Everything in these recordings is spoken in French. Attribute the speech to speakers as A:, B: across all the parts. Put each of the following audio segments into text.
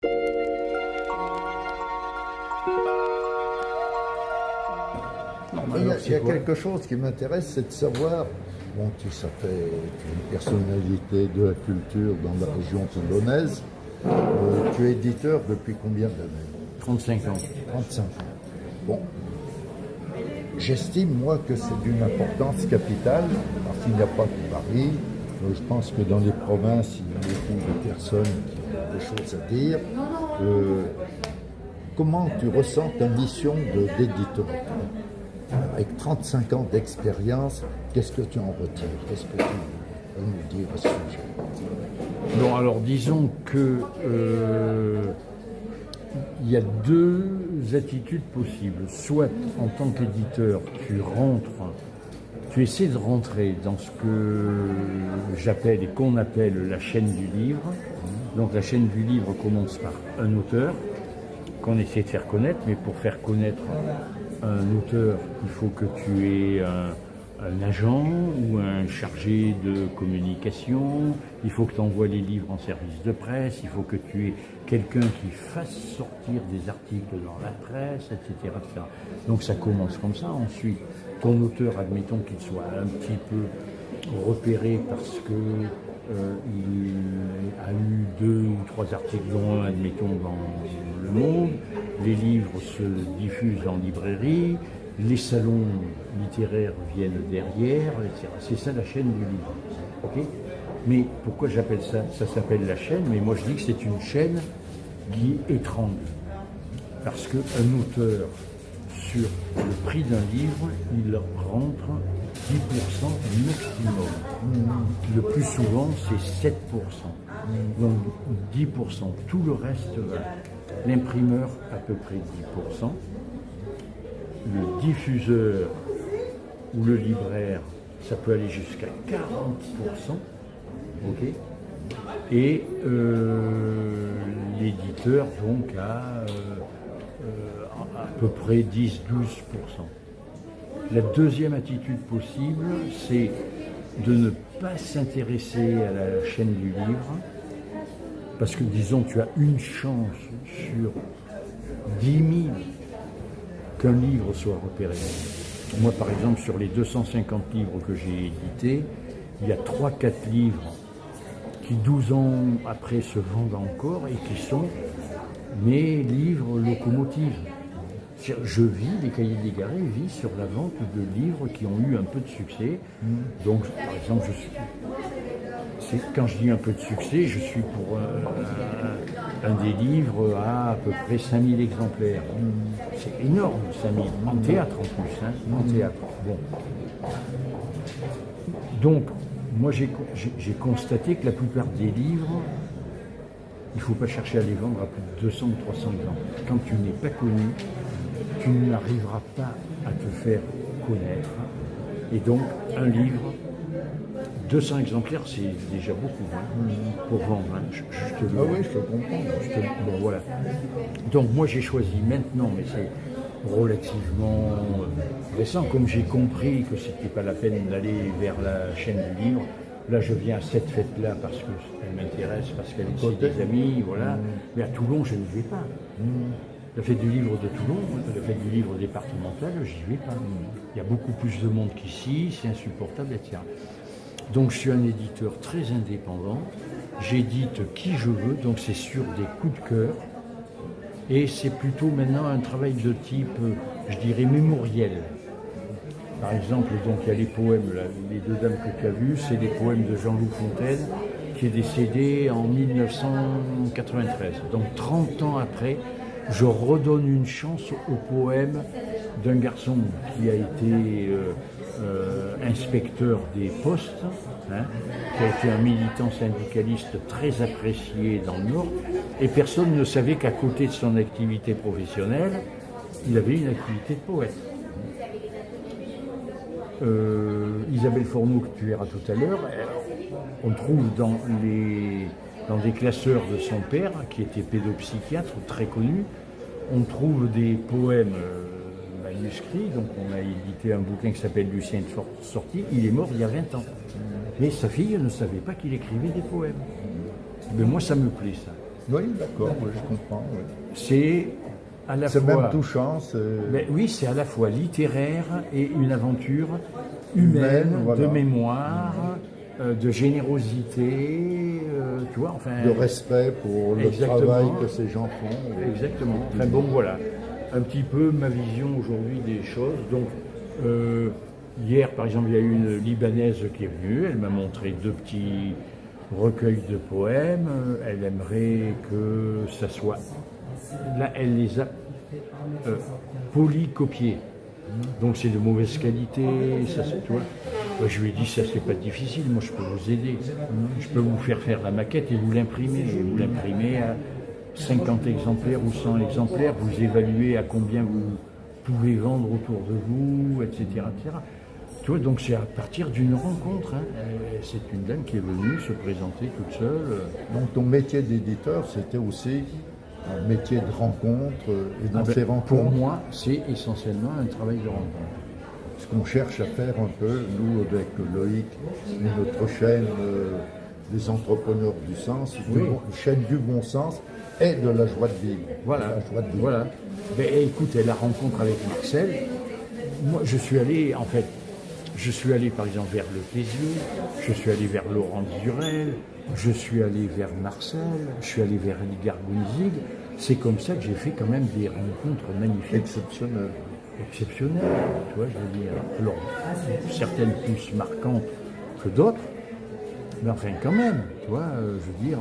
A: Il y a quelque chose qui m'intéresse, c'est de savoir, bon, tu es une personnalité de la culture dans la région toulonnaise. Tu es éditeur depuis combien d'années?
B: 35 ans.
A: 35 ans. Bon, j'estime, moi, que c'est d'une importance capitale, parce qu'il n'y a pas que Paris. Je pense que dans les provinces, il y a beaucoup de personnes qui ont des choses à dire. Comment tu ressens ta mission d'éditeur? Avec 35 ans d'expérience, qu'est-ce que tu en retires? Qu'est-ce que tu peux nous dire à ce sujet?
B: Bon, alors disons que il y a deux attitudes possibles. Soit en tant qu'éditeur, tu essaies de rentrer dans ce que j'appelle et qu'on appelle la chaîne du livre. Donc la chaîne du livre commence par un auteur qu'on essaie de faire connaître, mais pour faire connaître un auteur, il faut que tu aies un agent ou un chargé de communication, il faut que tu envoies les livres en service de presse, il faut que tu aies quelqu'un qui fasse sortir des articles dans la presse, etc., etc. Donc ça commence comme ça. Ensuite, ton auteur, admettons qu'il soit un petit peu repéré parce que il a eu 2 ou 3 articles, dont un, admettons, dans Le Monde. Les livres se diffusent en librairie, les salons littéraires viennent derrière, etc. C'est ça la chaîne du livre. Okay, mais pourquoi j'appelle ça? Ça s'appelle la chaîne, mais moi je dis que c'est une chaîne qui étrangle. Parce qu'un auteur, sur le prix d'un livre, il rentre 10% maximum. Le plus souvent, c'est 7%. Donc 10%. Tout le reste va. L'imprimeur, à peu près 10%. Le diffuseur ou le libraire, ça peut aller jusqu'à 40%. Okay, et l'éditeur, donc, à peu près 10-12%. La deuxième attitude possible, c'est de ne pas s'intéresser à la chaîne du livre, parce que, disons, tu as une chance sur 10 000 qu'un livre soit repéré. Moi, par exemple, sur les 250 livres que j'ai édités, il y a 3-4 livres qui, 12 ans après, se vendent encore et qui sont mes livres locomotives. Je vis, les Cahiers de l'Égaré vit sur la vente de livres qui ont eu un peu de succès. Donc, par exemple, quand je dis un peu de succès, je suis pour un des livres à peu près 5000 exemplaires. C'est énorme, 5000. En théâtre en plus, hein, en théâtre. Bon. Donc, moi j'ai constaté que la plupart des livres, il ne faut pas chercher à les vendre à plus de 200 ou 300 exemplaires. Quand tu n'es pas connu, tu n'arriveras pas à te faire connaître. Et donc, un livre, 200 exemplaires, c'est déjà beaucoup pour vendre. Hein. Je te le...
A: Ah oui, je te comprends.
B: Bon, voilà. Donc, moi, j'ai choisi maintenant, mais c'est relativement récent, comme j'ai compris que c'était pas la peine d'aller vers la chaîne du livre. Là, je viens à cette fête-là parce qu'elle m'intéresse, parce qu'elle est des amis, voilà. Mais à Toulon, je ne vais pas. La fête du livre de Toulon, la fête du livre départemental, j'y vais pas. Il y a beaucoup plus de monde qu'ici, c'est insupportable, etc. Donc, je suis un éditeur très indépendant. J'édite qui je veux, donc c'est sur des coups de cœur. Et c'est plutôt maintenant un travail de type, je dirais, mémoriel. Par exemple, donc il y a les poèmes, là, les 2 dames que tu as vues, c'est des poèmes de Jean-Loup Fontaine, qui est décédé en 1993. Donc 30 ans après, je redonne une chance au poème d'un garçon qui a été inspecteur des postes, hein, qui a été un militant syndicaliste très apprécié dans le Nord, et personne ne savait qu'à côté de son activité professionnelle, il avait une activité de poète. Isabelle Fourneau, que tu verras tout à l'heure, on trouve dans des classeurs de son père, qui était pédopsychiatre très connu, on trouve des poèmes manuscrits. Donc on a édité un bouquin qui s'appelle Lucien est sorti, il est mort il y a 20 ans. Mais sa fille ne savait pas qu'il écrivait des poèmes. Mais moi ça me plaît ça.
A: Oui, d'accord, oui, je comprends. Oui.
B: C'est à la
A: C'est
B: fois...
A: même touchant.
B: Oui, c'est à la fois littéraire et une aventure humaine,
A: Voilà.
B: de mémoire, de générosité, tu vois, enfin...
A: De respect pour le
B: Exactement.
A: travail que ces gens font.
B: Exactement. Enfin bon, voilà, un petit peu ma vision aujourd'hui des choses. Donc, hier, par exemple, il y a eu une Libanaise qui est venue, elle m'a montré 2 petits recueils de poèmes, elle aimerait que ça soit... Là, elle les a polycopiés. Donc c'est de mauvaise qualité, ça, tu vois. Moi, je lui ai dit, ça c'est pas difficile, moi je peux vous aider. Je peux vous faire la maquette et vous l'imprimer. Vous l'imprimez à 50 exemplaires ou 100 exemplaires, vous évaluez à combien vous pouvez vendre autour de vous, etc. etc. Tu vois, donc c'est à partir d'une rencontre. Hein. C'est une dame qui est venue se présenter toute seule.
A: Donc ton métier d'éditeur, c'était aussi un métier de rencontre, et dans ces rencontres...
B: Pour moi, c'est essentiellement un travail de rencontre.
A: Ce qu'on cherche à faire un peu, nous, avec Loïc et notre chaîne des entrepreneurs du sens,
B: Oui.
A: une chaîne du bon sens et de la joie de vivre.
B: Voilà.
A: La joie de vivre.
B: Voilà. Ben, écoute, la rencontre avec Marcel, moi je suis allé, en fait, par exemple vers Le Clésio, je suis allé vers Laurent Durel, je suis allé vers Marcel, je suis allé vers Edgar Gunzig. C'est comme ça que j'ai fait quand même des rencontres magnifiques.
A: Exceptionnel.
B: Exceptionnelles, tu vois, je veux dire. Alors, certaines plus marquantes que d'autres, mais enfin quand même, tu vois, je veux dire,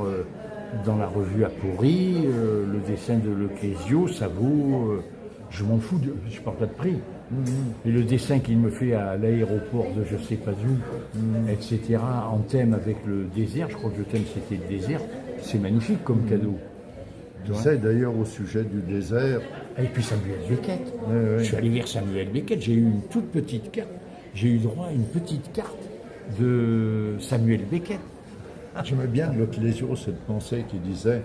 B: dans la revue Apori, le dessin de Le Clésio, ça vaut, je m'en fous, je parle pas de prix. Et le dessin qu'il me fait à l'aéroport de je sais pas où, etc., en thème avec le désert, je crois que le thème c'était le désert, c'est magnifique comme cadeau.
A: Tu sais, d'ailleurs, au sujet du désert...
B: Et puis Samuel Beckett. Je suis allé vers Samuel Beckett, j'ai eu une toute petite carte. J'ai eu droit à une petite carte de Samuel Beckett.
A: J'aimais bien Le Clésio, cette pensée qui disait,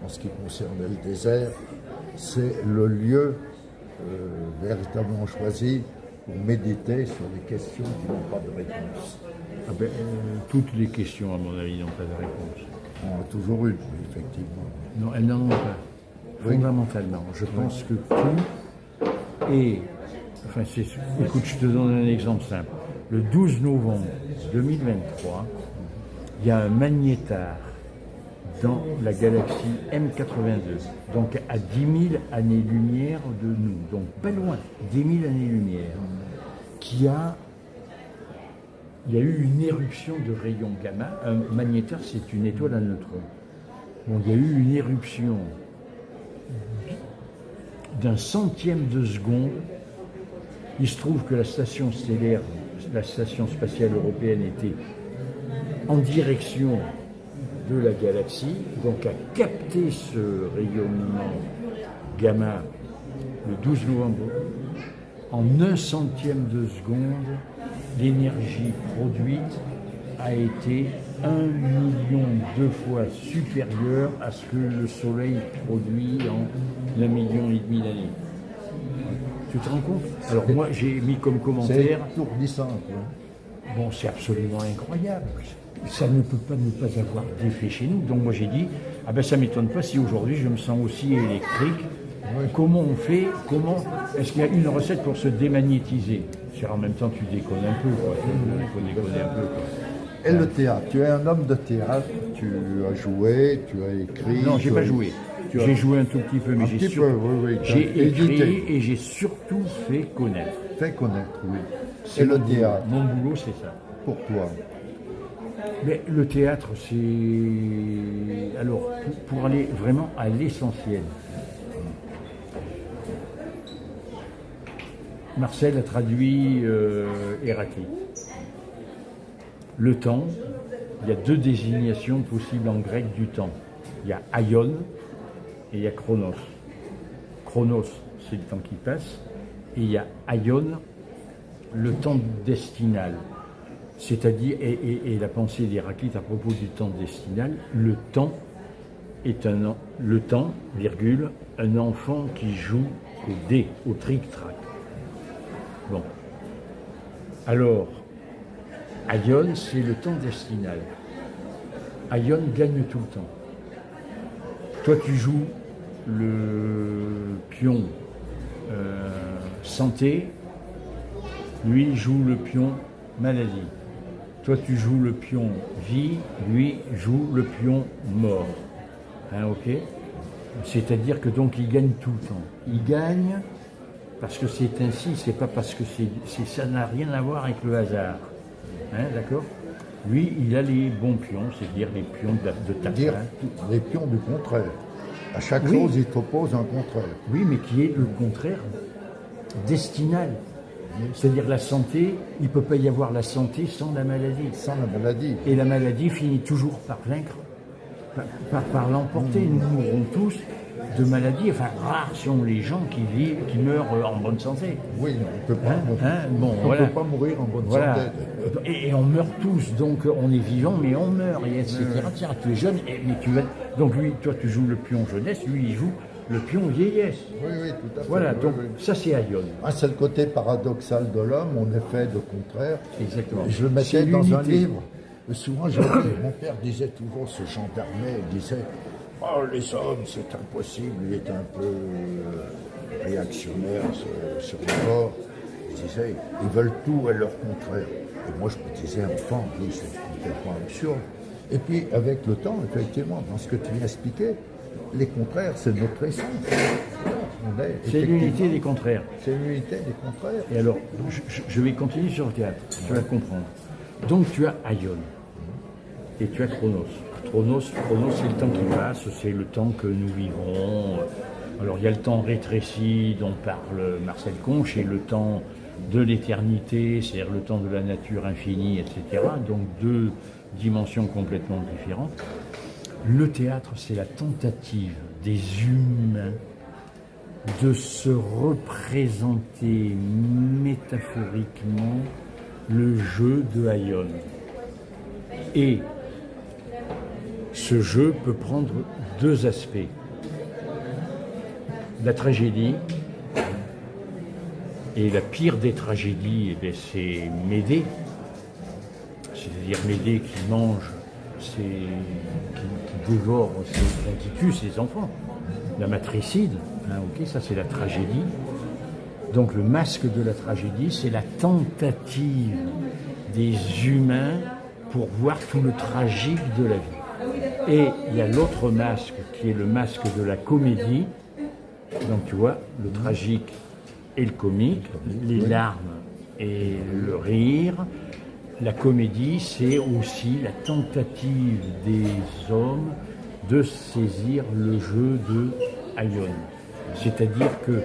A: en ce qui concernait le désert, c'est le lieu véritablement choisi pour méditer sur les questions qui n'ont pas de réponse.
B: Toutes les questions, à mon avis, n'ont pas de réponse.
A: On a toujours eu, effectivement.
B: Non, elles n'en ont pas.
A: Oui.
B: Fondamentalement, je pense que tout est... Enfin, écoute, je te donne un exemple simple. Le 12 novembre 2023, il y a un magnétar dans la galaxie M82, donc à 10 000 années-lumière de nous, donc pas loin, 10 000 années-lumière, il y a eu une éruption de rayons gamma. Un magnétar, c'est une étoile à neutrons. Bon, il y a eu une éruption d'un centième de seconde. Il se trouve que la station stellaire, la station spatiale européenne, était en direction de la galaxie, donc a capté ce rayonnement gamma le 12 novembre. En un centième de seconde, l'énergie produite a été 1 million de fois supérieure à ce que le Soleil produit en 1,5 million d'années. Tu te rends compte? Alors moi j'ai mis comme commentaire...
A: C'est étourdissant, quoi.
B: Bon, c'est absolument incroyable. Ça ne peut pas ne pas avoir d'effet chez nous. Donc moi j'ai dit, ça ne m'étonne pas si aujourd'hui je me sens aussi électrique. Oui. Comment on fait? Est-ce qu'il y a une recette pour se démagnétiser? En même temps tu déconnes un peu, quoi. Il faut déconner un peu, quoi.
A: Et le théâtre, tu es un homme de théâtre, tu as joué, tu as écrit...
B: Non, j'ai pas joué. J'ai joué un tout petit peu, mais j'ai écrit et j'ai surtout fait connaître.
A: Fait connaître, oui. C'est le théâtre.
B: Mon boulot, c'est ça.
A: Pour toi.
B: Mais le théâtre, c'est... Alors, pour aller vraiment à l'essentiel. Marcel a traduit Héraclite. Le temps, il y a 2 désignations possibles en grec du temps. Il y a aion et il y a chronos. Chronos, c'est le temps qui passe, et il y a aion, le temps destinal. C'est-à-dire, et la pensée d'Héraclite à propos du temps destinal, le temps est le temps, virgule, un enfant qui joue au dé, au tric-trac. Bon. Alors, aion, c'est le temps destinal. Aion gagne tout le temps. Toi, tu joues le pion santé, lui il joue le pion maladie. Toi, tu joues le pion vie, lui joue le pion mort. Hein, ok? C'est-à-dire que donc il gagne tout le temps. Il gagne parce que c'est ainsi, c'est pas parce que ça n'a rien à voir avec le hasard. Hein, d'accord? Lui, il a les bons pions, c'est-à-dire les pions de ta
A: Dire
B: fin.
A: les pions du contraire. À chaque chose, il t'oppose un contraire.
B: Oui, mais qui est le contraire destinal. C'est-à-dire la santé, il ne peut pas y avoir la santé sans la maladie.
A: Sans la maladie.
B: Et la maladie finit toujours par vaincre, par l'emporter. Nous mourrons tous de maladie. Enfin, rares sont les gens qui vivent, qui meurent en bonne santé.
A: Oui, on ne peut pas,
B: voilà.
A: peut pas mourir en bonne
B: Voilà.
A: santé.
B: Et on meurt tous, donc on est vivant, mais on meurt, et etc. Tiens, tu es jeune, mais tu vas... Donc lui, toi, tu joues le pion jeunesse, lui, il joue le pion vieillesse.
A: Oui, oui, tout à fait.
B: Voilà, donc
A: oui.
B: ça, c'est Aion.
A: Ah, c'est le côté paradoxal de l'homme, on est fait de contraire.
B: Exactement.
A: Je le mettais
B: C'est
A: dans un
B: l'unité.
A: livre. Souvent, mon père disait toujours, ce gendarme, il disait, oh, les hommes, c'est impossible. Il était un peu réactionnaire sur le corps. Il disait, ils veulent tout et leur contraire. Et moi, je me disais, enfant, oui, c'est complètement absurde. Et puis, avec le temps, effectivement, dans ce que tu viens expliquer, les contraires, c'est notre essence.
B: C'est l'unité des contraires.
A: C'est l'unité des contraires.
B: Et alors, je vais continuer sur le théâtre, tu vas comprendre. Donc tu as Aion et tu as Chronos. Chronos, c'est le temps qui passe, c'est le temps que nous vivons. Alors il y a le temps rétréci dont parle Marcel Conche et le temps de l'éternité, c'est-à-dire le temps de la nature infinie, etc. Donc deux dimensions complètement différentes. Le théâtre, c'est la tentative des humains de se représenter métaphoriquement le jeu de Aion. Et ce jeu peut prendre deux aspects. La tragédie, et la pire des tragédies, eh bien, c'est Médée, c'est-à-dire Médée qui mange, qui dévore, qui tue ses enfants. La matricide, hein, ok, ça c'est la tragédie. Donc le masque de la tragédie, c'est la tentative des humains pour voir tout le tragique de la vie. Et il y a l'autre masque qui est le masque de la comédie. Donc tu vois, le tragique et le comique, les larmes et le rire. La comédie, c'est aussi la tentative des hommes de saisir le jeu de Aion. C'est-à-dire que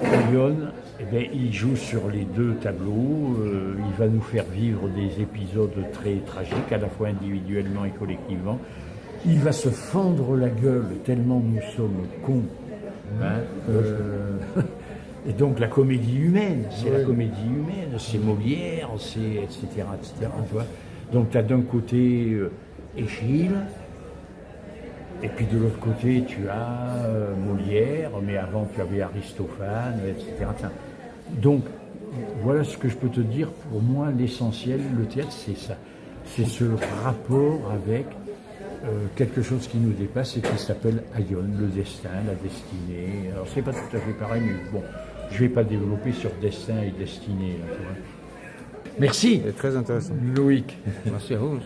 B: Aion, eh bien, il joue sur les deux tableaux, il va nous faire vivre des épisodes très tragiques, à la fois individuellement et collectivement. Il va se fendre la gueule tellement nous sommes cons. Hein, et donc la comédie humaine, c'est la comédie humaine, c'est Molière, c'est etc. Tu vois. Donc tu as d'un côté Échille, et puis de l'autre côté tu as Molière, mais avant tu avais Aristophane, etc. Donc voilà ce que je peux te dire. Pour moi, l'essentiel, le théâtre, c'est ça. C'est ce rapport avec quelque chose qui nous dépasse et qui s'appelle Aion, le destin, la destinée. Alors c'est pas tout à fait pareil, mais bon, je vais pas développer sur destin et destinée. Là, tu vois. Merci.
C: C'est très intéressant.
B: Loïc.
C: Merci à vous.